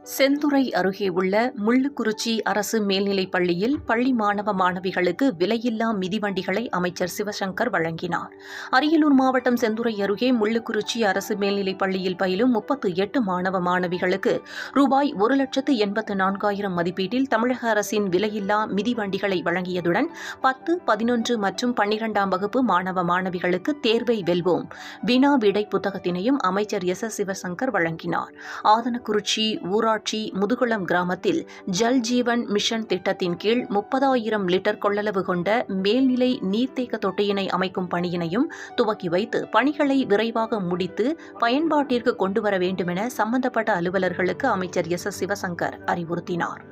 செந்துறை அருகே உள்ள முள்ளுக்குறிச்சி அரசு மேல்நிலைப் பள்ளியில் பள்ளி மாணவ மாணவிகளுக்கு விலையில்லா மிதிவண்டிகளை அமைச்சர் சிவசங்கர் வழங்கினார். அரியலூர் மாவட்டம் செந்துறை அருகே முள்ளுக்குறிச்சி அரசு மேல்நிலைப் பள்ளியில் பயிலும் 38 மாணவ மாணவிகளுக்கு ரூபாய் 1,84,000 மதிப்பீட்டில் தமிழக அரசின் விலையில்லா மிதிவண்டிகளை வழங்கியதுடன் 10, 11 மற்றும் 12ஆம் வகுப்பு மாணவ மாணவிகளுக்கு தேர்வை வெல்வோம் வினா விடை புத்தகத்தினையும் அமைச்சர் சிவசங்கர் வழங்கினார். ஆதனக்குறிச்சி ஊராட்சி முதுகுளம் கிராமத்தில் ஜல் ஜீவன் மிஷன் திட்டத்தின் கீழ் 30,000 லிட்டர் கொள்ளளவு கொண்ட மேல்நிலை நீர்த்தேக்க தொட்டியினை அமைக்கும் பணியினையும் துவக்கி வைத்து பணிகளை விரைவாக முடித்து பயன்பாட்டிற்கு கொண்டுவர வேண்டுமென சம்பந்தப்பட்ட அலுவலர்களுக்கு அமைச்சர் சிவசங்கர் அறிவுறுத்தினார்.